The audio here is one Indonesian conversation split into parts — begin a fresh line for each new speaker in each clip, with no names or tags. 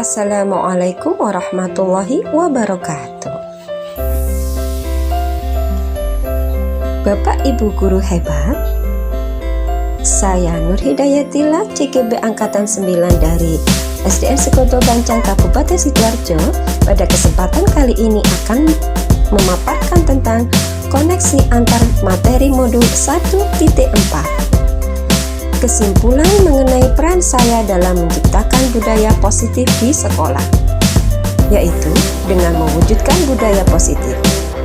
Assalamualaikum warahmatullahi wabarakatuh. Bapak Ibu guru hebat, saya Nur Hidayatillah, CGB Angkatan 9 dari SDN Sekoto Bancang, Kabupaten Sidoarjo. Pada kesempatan kali ini akan memaparkan tentang koneksi antar materi modul 1.4. Kesimpulan mengenai peran saya dalam menciptakan budaya positif di sekolah, yaitu dengan mewujudkan budaya positif.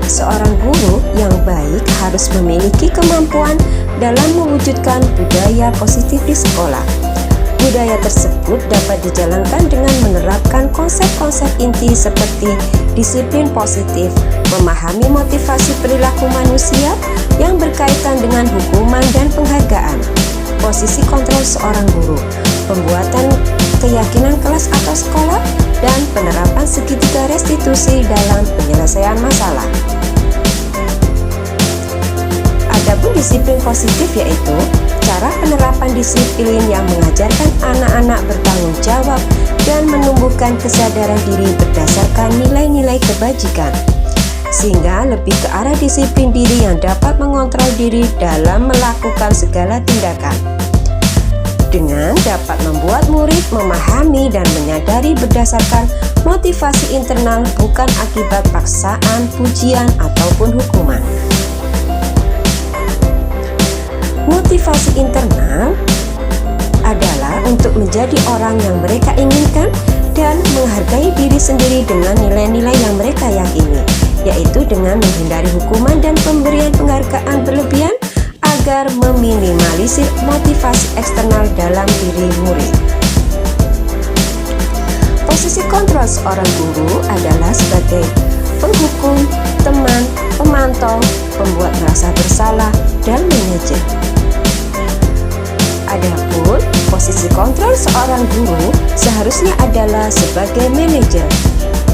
Seorang guru yang baik harus memiliki kemampuan dalam mewujudkan budaya positif di sekolah. Budaya tersebut dapat dijalankan dengan menerapkan konsep-konsep inti seperti disiplin positif, memahami motivasi perilaku manusia yang berkaitan dengan hukuman dan penghargaan, posisi kontrol seorang guru, pembuatan keyakinan kelas atau sekolah, dan penerapan segitiga restitusi dalam penyelesaian masalah. Adapun disiplin positif yaitu cara penerapan disiplin yang mengajarkan anak-anak bertanggung jawab dan menumbuhkan kesadaran diri berdasarkan nilai-nilai kebajikan, sehingga lebih ke arah disiplin diri yang dapat mengontrol diri dalam melakukan segala tindakan, dengan dapat membuat murid memahami dan menyadari berdasarkan motivasi internal, bukan akibat paksaan, pujian, ataupun hukuman. Motivasi internal adalah untuk menjadi orang yang mereka inginkan dan menghargai diri sendiri dengan nilai-nilai yang mereka yakini, yaitu dengan menghindari hukuman dan pemberian penghargaan berlebihan agar meminimalisir motivasi eksternal dalam diri murid. Posisi kontrol seorang guru adalah sebagai penghukum, teman, pemantau, pembuat merasa bersalah, dan manajer. Adapun posisi kontrol seorang guru seharusnya adalah sebagai manajer.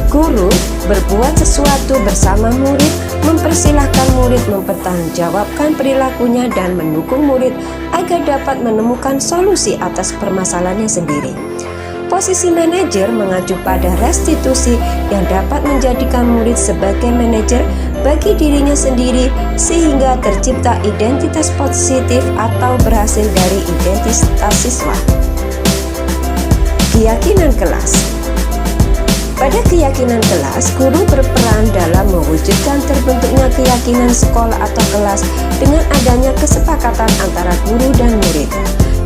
Guru berbuat sesuatu bersama murid, mempersilahkan murid mempertanggungjawabkan perilakunya dan mendukung murid agar dapat menemukan solusi atas permasalahannya sendiri. Posisi manajer mengacu pada restitusi yang dapat menjadikan murid sebagai manajer bagi dirinya sendiri sehingga tercipta identitas positif atau berhasil dari identitas siswa. Keyakinan kelas. Pada keyakinan kelas, guru berperan dalam mewujudkan terbentuknya keyakinan sekolah atau kelas dengan adanya kesepakatan antara guru dan murid.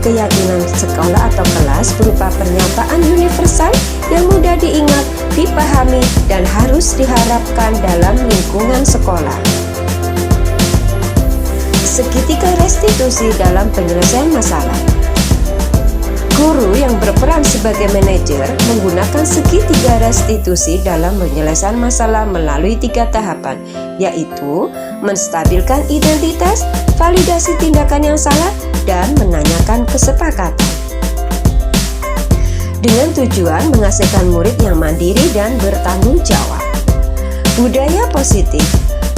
Keyakinan sekolah atau kelas berupa pernyataan universal yang mudah diingat, dipahami, dan harus diharapkan dalam lingkungan sekolah. Segitiga restitusi dalam penyelesaian masalah. Guru yang berperan sebagai manajer menggunakan segitiga restitusi dalam penyelesaian masalah melalui 3 tahapan, yaitu menstabilkan identitas, validasi tindakan yang salah, dan menanyakan kesepakatan. Dengan tujuan menghasilkan murid yang mandiri dan bertanggung jawab. Budaya positif.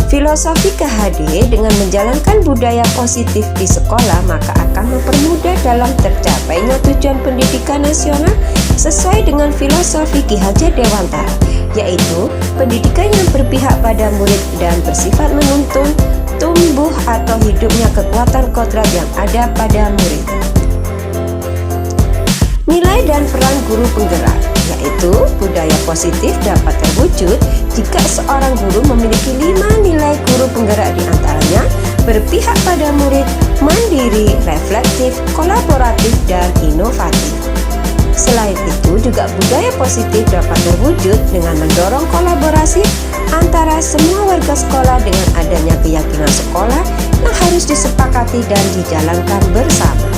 Filosofi KHD dengan menjalankan budaya positif di sekolah maka akan mempermudah dalam tercapainya tujuan pendidikan nasional sesuai dengan filosofi Ki Hajar Dewantara, yaitu pendidikan yang berpihak pada murid dan bersifat menuntun tumbuh atau hidupnya kekuatan kodrat yang ada pada murid. Nilai dan peran guru penggerak, yaitu budaya positif dapat terwujud jika seorang guru memiliki 5 nilai guru penggerak, diantaranya berpihak pada murid, mandiri, reflektif, kolaboratif, dan inovatif. Selain itu juga budaya positif dapat terwujud dengan mendorong kolaborasi antara semua warga sekolah dengan adanya keyakinan sekolah yang harus disepakati dan dijalankan bersama.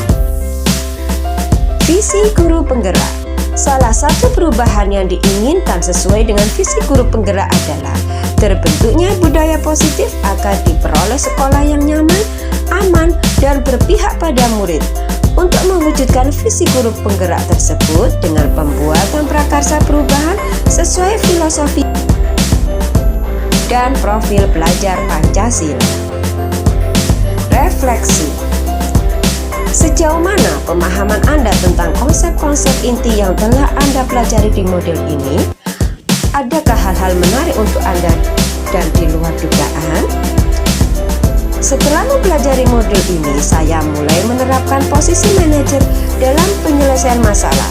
Visi guru penggerak. Salah satu perubahan yang diinginkan sesuai dengan visi guru penggerak adalah terbentuknya budaya positif agar diperoleh sekolah yang nyaman, aman, dan berpihak pada murid. Untuk mewujudkan visi guru penggerak tersebut dengan pembuatan prakarsa perubahan sesuai filosofi dan profil pelajar Pancasila. Refleksi. Sejak Sejauh mana pemahaman Anda tentang konsep-konsep inti yang telah Anda pelajari di modul ini? Adakah hal-hal menarik untuk Anda dan di luar dugaan? Setelah mempelajari modul ini, saya mulai menerapkan posisi manajer dalam penyelesaian masalah.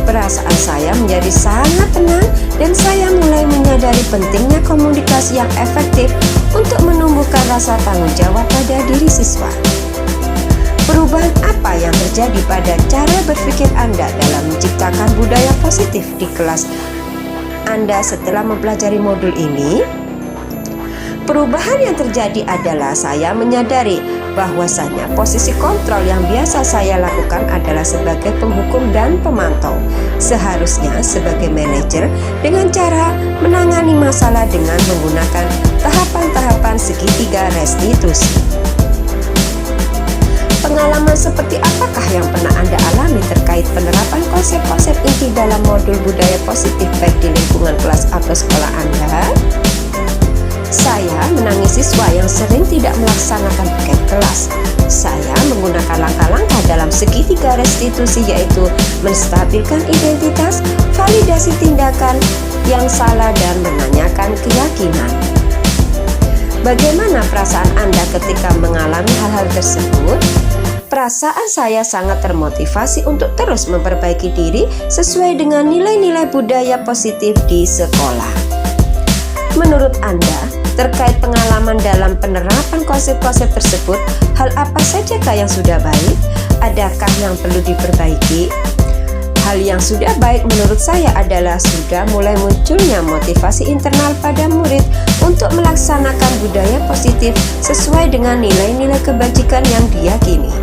Perasaan saya menjadi sangat tenang dan saya mulai menyadari pentingnya komunikasi yang efektif untuk menumbuhkan rasa tanggung jawab pada diri siswa. Perubahan apa yang terjadi pada cara berpikir Anda dalam menciptakan budaya positif di kelas Anda setelah mempelajari modul ini? Perubahan yang terjadi adalah saya menyadari bahwasanya posisi kontrol yang biasa saya lakukan adalah sebagai penghukum dan pemantau. Seharusnya sebagai manajer dengan cara menangani masalah dengan menggunakan tahapan-tahapan segitiga restitusi. Pengalaman seperti apakah yang pernah Anda alami terkait penerapan konsep-konsep inti dalam modul budaya positif baik di lingkungan kelas atau sekolah Anda? Saya menangani siswa yang sering tidak melaksanakan tugas kelas. Saya menggunakan langkah-langkah dalam segitiga restitusi, yaitu menstabilkan identitas, validasi tindakan yang salah, dan menanyakan keyakinan. Bagaimana perasaan Anda ketika mengalami hal-hal tersebut? Perasaan saya sangat termotivasi untuk terus memperbaiki diri sesuai dengan nilai-nilai budaya positif di sekolah. Menurut Anda, terkait pengalaman dalam penerapan konsep-konsep tersebut, hal apa sajakah yang sudah baik? Adakah yang perlu diperbaiki? Hal yang sudah baik menurut saya adalah sudah mulai munculnya motivasi internal pada murid untuk melaksanakan budaya positif sesuai dengan nilai-nilai kebajikan yang diyakini.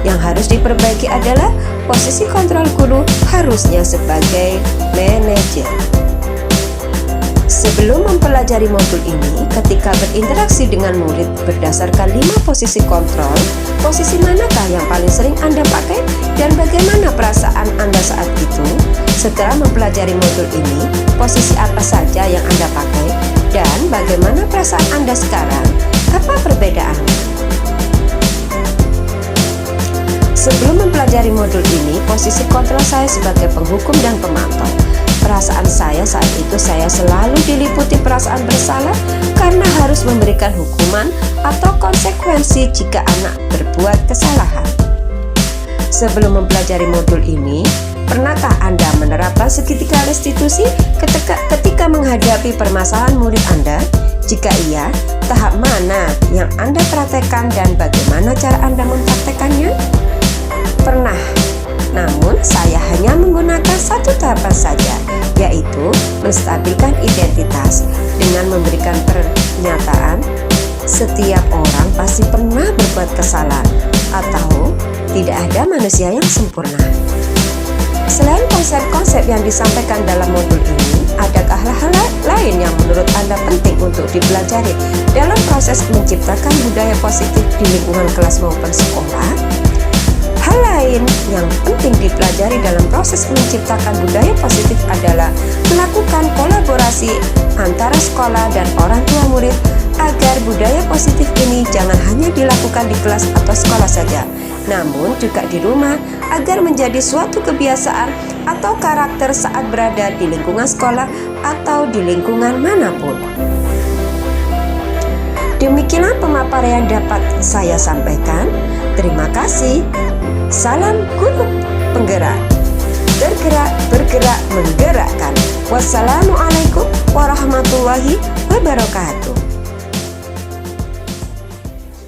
Yang harus diperbaiki adalah posisi kontrol guru harusnya sebagai manajer. Sebelum mempelajari modul ini, ketika berinteraksi dengan murid berdasarkan 5 posisi kontrol, posisi manakah yang paling sering Anda pakai dan bagaimana perasaan Anda saat itu? Setelah mempelajari modul ini, posisi apa saja yang Anda pakai dan bagaimana perasaan Anda sekarang? Apa perbedaannya? Sebelum mempelajari modul ini, posisi kontrol saya sebagai penghukum dan pemantau. Perasaan saya saat itu saya selalu diliputi perasaan bersalah karena harus memberikan hukuman atau konsekuensi jika anak berbuat kesalahan. Sebelum mempelajari modul ini, pernahkah Anda menerapkan segitiga restitusi ketika menghadapi permasalahan murid Anda? Jika iya, tahap mana yang Anda praktekkan dan bagaimana cara Anda mempraktekannya? Pernah, namun saya hanya menggunakan satu tahapan saja, yaitu menstabilkan identitas dengan memberikan pernyataan setiap orang pasti pernah berbuat kesalahan atau tidak ada manusia yang sempurna. Selain konsep-konsep yang disampaikan dalam modul ini, adakah hal-hal lain yang menurut Anda penting untuk dipelajari dalam proses menciptakan budaya positif di lingkungan kelas maupun sekolah? Hal lain yang penting dipelajari dalam proses menciptakan budaya positif adalah melakukan kolaborasi antara sekolah dan orang tua murid agar budaya positif ini jangan hanya dilakukan di kelas atau sekolah saja, namun juga di rumah agar menjadi suatu kebiasaan atau karakter saat berada di lingkungan sekolah atau di lingkungan manapun. Demikianlah pemaparan yang dapat saya sampaikan. Terima kasih. Salam guru penggerak. Bergerak, bergerak, menggerakkan. Wassalamualaikum warahmatullahi wabarakatuh.